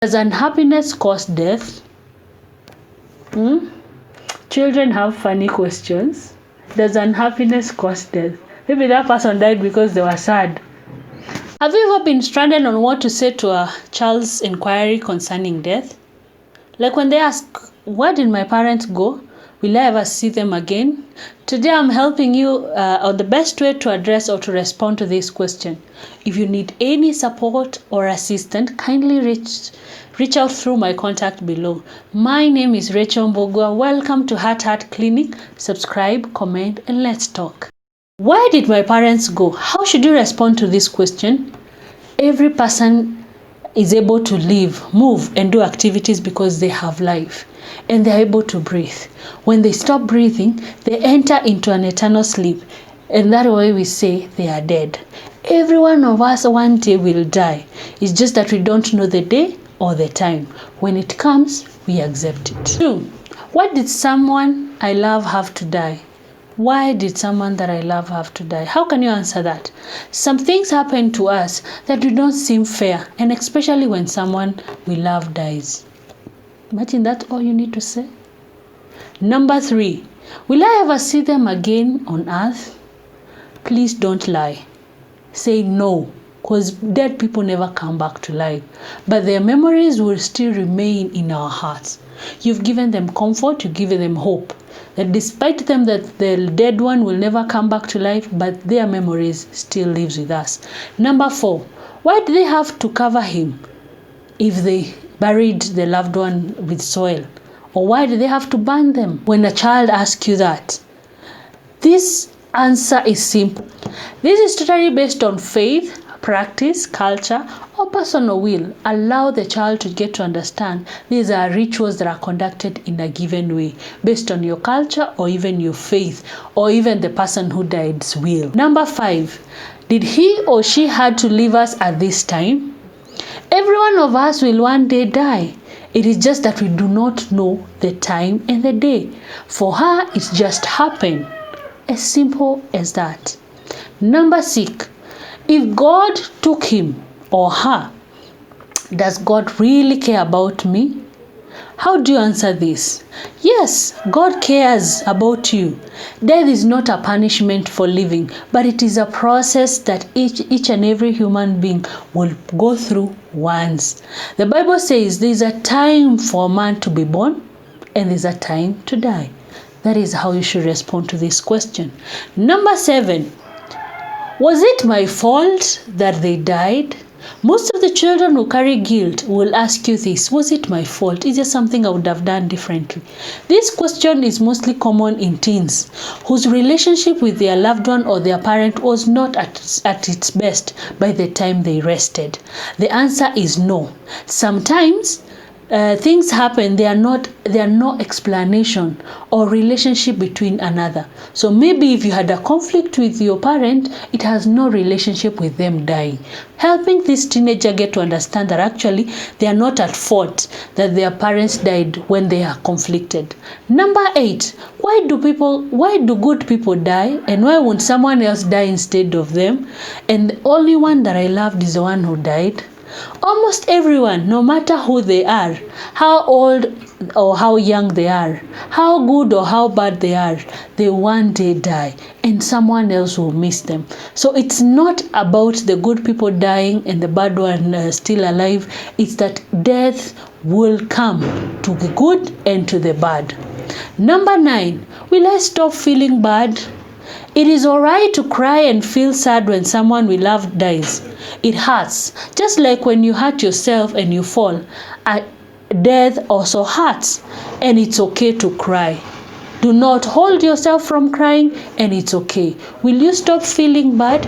Does unhappiness cause death? Children have funny questions. Does unhappiness cause death? Maybe that person died because they were sad. Have you ever been stranded on what to say to a child's inquiry concerning death? Like when they ask, where did my parents go? Will I ever see them again? Today I'm helping you on the best way to address or to respond to this question. If you need any support or assistance, kindly reach out through my contact below. My name is Rachel Mbogwa. Welcome to Heart Clinic. Subscribe, comment, and let's talk. Where did my parents go? How should you respond to this question? Every person is able to live, move, and do activities because they have life and they're able to breathe. When they stop breathing, they enter into an eternal sleep, and that way we say they are dead. Every one of us one day will die. It's just that we don't know the day or the time. When it comes, we accept it. 2. Why did someone I love have to die? Why did someone that I love have to die? How can you answer that? Some things happen to us that do not seem fair, and especially when someone we love dies. Imagine that's all you need to say. Number 3, will I ever see them again on earth? Please don't lie. Say no, because dead people never come back to life, but their memories will still remain in our hearts. You've given them comfort, you've given them hope, that despite them that the dead one will never come back to life, but their memories still lives with us. Number 4, why do they have to cover him if they buried the loved one with soil? Or why do they have to burn them? When a child asks you that, this answer is simple. This is totally based on faith, practice, culture, or personal will. Allow the child to get to understand these are rituals that are conducted in a given way, based on your culture or even your faith, or even the person who died's will. Number 5, did he or she had to leave us at this time? Every one of us will one day die. It is just that we do not know the time and the day. For her, it's just happened. As simple as that. Number 6, if God took him or her, does God really care about me? How do you answer this? Yes, God cares about you. Death is not a punishment for living, but it is a process that each and every human being will go through once. The Bible says there's a time for a man to be born and there's a time to die. That is how you should respond to this question. Number 7, was it my fault that they died? Most of the children who carry guilt will ask you this: was it my fault? Is there something I would have done differently? This question is mostly common in teens whose relationship with their loved one or their parent was not at its best by the time they rested. The answer is no. Sometimes things happen, there are no explanation or relationship between another. So maybe if you had a conflict with your parent, it has no relationship with them dying. Helping this teenager get to understand that actually they are not at fault that their parents died when they are conflicted. Number 8, why do good people die, and why won't someone else die instead of them? And the only one that I loved is the one who died. Almost everyone, no matter who they are, how old or how young they are, how good or how bad they are, they one day die and someone else will miss them. So it's not about the good people dying and the bad one still alive. It's that death will come to the good and to the bad. Number 9, will I stop feeling bad? It is alright to cry and feel sad when someone we love dies. It hurts, just like when you hurt yourself and you fall. Death also hurts, and it's okay to cry. Do not hold yourself from crying, and it's okay. Will you stop feeling bad?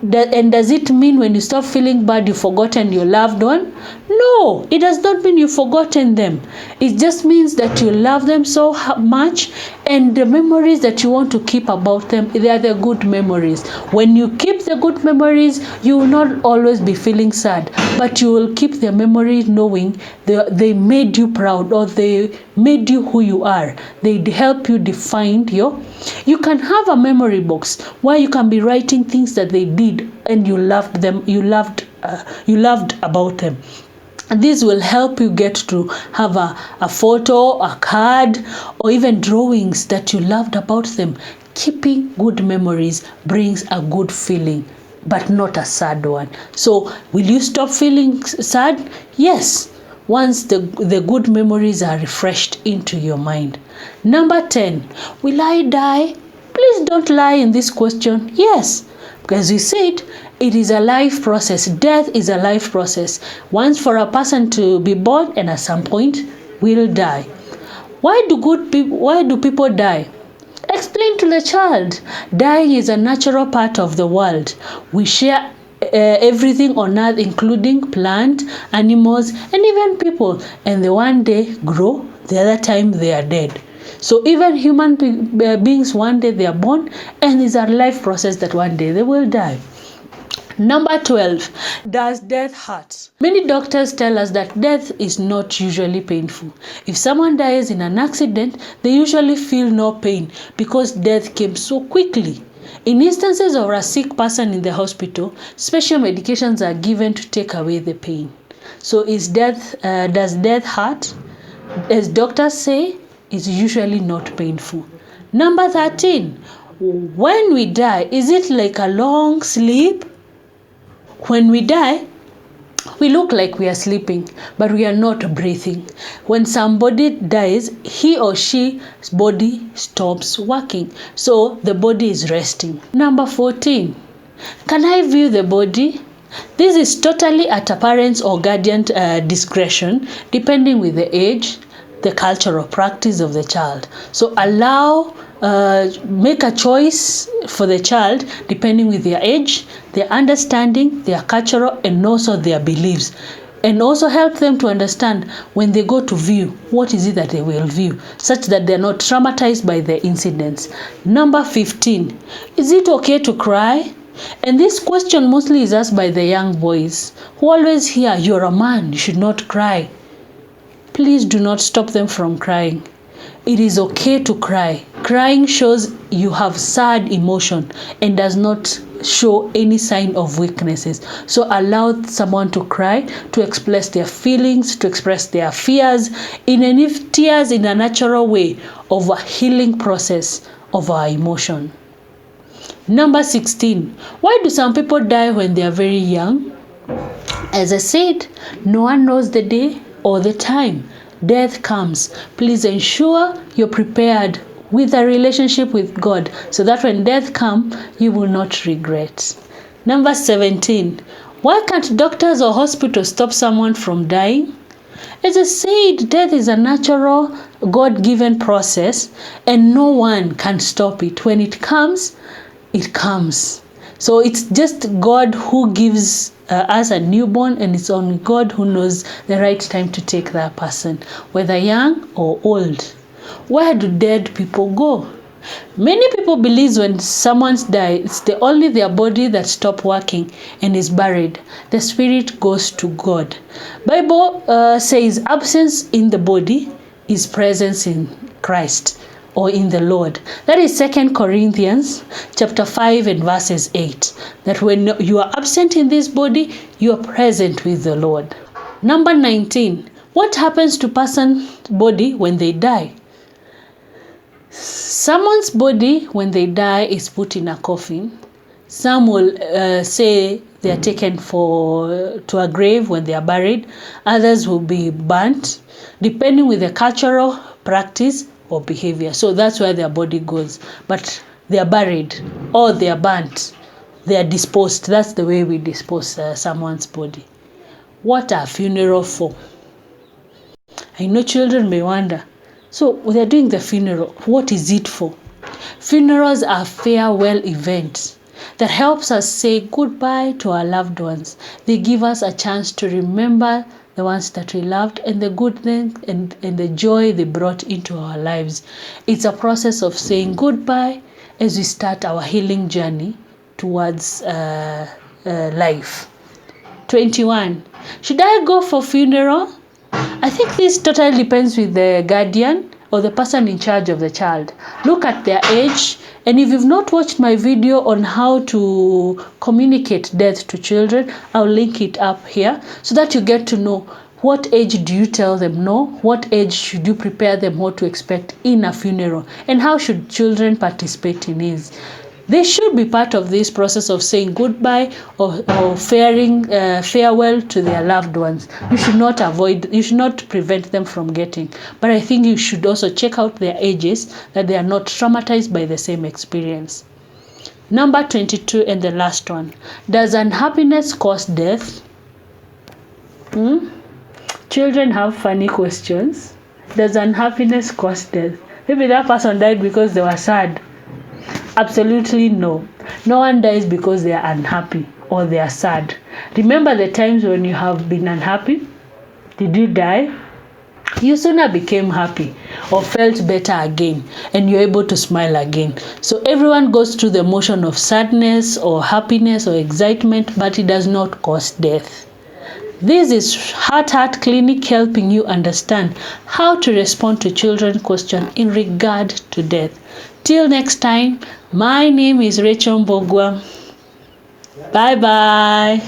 And does it mean when you stop feeling bad you've forgotten your loved one? No, it does not mean you've forgotten them. It just means that you love them so much, and the memories that you want to keep about them, they are the good memories. When you keep the good memories, you will not always be feeling sad, but you will keep the memories knowing they made you proud, or they made you who you are. They help you define you can have a memory box where you can be writing things that they did and you loved about them. This will help you get to have a photo, a card, or even drawings that you loved about them. Keeping good memories brings a good feeling, but not a sad one. So, will you stop feeling sad? Yes, once the good memories are refreshed into your mind. Number 10, will I die? Please don't lie in this question. Yes, because we said it is a life process. Death is a life process. Once for a person to be born and at some point will die. Why do people die? Explain to the child. Dying is a natural part of the world. We share everything on earth, including plant, animals, and even people. And they one day grow, the other time they are dead. So even human beings, one day they are born, and it's a life process that one day they will die. Number 12, does death hurt? Many doctors tell us that death is not usually painful. If someone dies in an accident, they usually feel no pain because death came so quickly. In instances of a sick person in the hospital, special medications are given to take away the pain. So does death hurt? As doctors say, it's usually not painful. Number 13, when we die, is it like a long sleep? When we die, we look like we are sleeping, but we are not breathing. When somebody dies, he or she's body stops working. So the body is resting. Number 14, can I view the body? This is totally at a parent's or guardian discretion, depending with the age, the cultural practice of the child. So make a choice for the child depending with their age, their understanding, their cultural, and also their beliefs. And also help them to understand when they go to view, what is it that they will view, such that they're not traumatized by the incidents. Number 15, is it okay to cry? And this question mostly is asked by the young boys who always hear, you're a man, you should not cry. Please do not stop them from crying. It is okay to cry. Crying shows you have sad emotion and does not show any sign of weaknesses. So allow someone to cry, to express their feelings, to express their fears, tears in a natural way of a healing process of our emotion. Number 16, why do some people die when they are very young? As I said, no one knows the day or the time death comes. Please ensure you're prepared with a relationship with God so that when death comes, you will not regret. Number 17, why can't doctors or hospitals stop someone from dying? As I said, death is a natural, God-given process and no one can stop it. When it comes, it comes. So it's just God who gives us a newborn, and it's only God who knows the right time to take that person, whether young or old. Where do dead people go? Many people believe when someone's died, it's only their body that stops working and is buried. The spirit goes to God. Bible says absence in the body is presence in Christ or in the Lord. That is 2 Corinthians chapter 5 and verses 8. That when you are absent in this body, you are present with the Lord. Number 19. What happens to person's body when they die? Someone's body when they die is put in a coffin. Some will say they are taken to a grave when they are buried. Others will be burnt, depending with the cultural practice or behavior. So that's where their body goes. But they are buried or they are burnt. They are disposed. That's the way we dispose someone's body. What are funerals for? I know children may wonder. So they are doing the funeral. What is it for? Funerals are farewell events that helps us say goodbye to our loved ones. They give us a chance to remember the ones that we loved and the good things and the joy they brought into our lives. It's a process of saying goodbye as we start our healing journey towards life. 21. Should I go for funeral? I think this totally depends with the guardian or the person in charge of the child. Look at their age. And if you've not watched my video on how to communicate death to children, I'll link it up here so that you get to know What age do you tell them no? What age should you prepare them what to expect in a funeral? And how should children participate in it? They should be part of this process of saying goodbye or farewell to their loved ones. You should not prevent them from getting. But I think you should also check out their ages, that they are not traumatized by the same experience. Number 22 and the last one. Does unhappiness cause death? Children have funny questions. Does unhappiness cause death? Maybe that person died because they were sad. Absolutely no. No one dies because they are unhappy or they are sad. Remember the times when you have been unhappy? Did you die? You sooner became happy or felt better again, and you're able to smile again. So everyone goes through the motion of sadness or happiness or excitement, but it does not cause death. This is Heart Clinic, helping you understand how to respond to children's questions in regard to death. Till next time, my name is Rachel Mbogwa. Bye bye.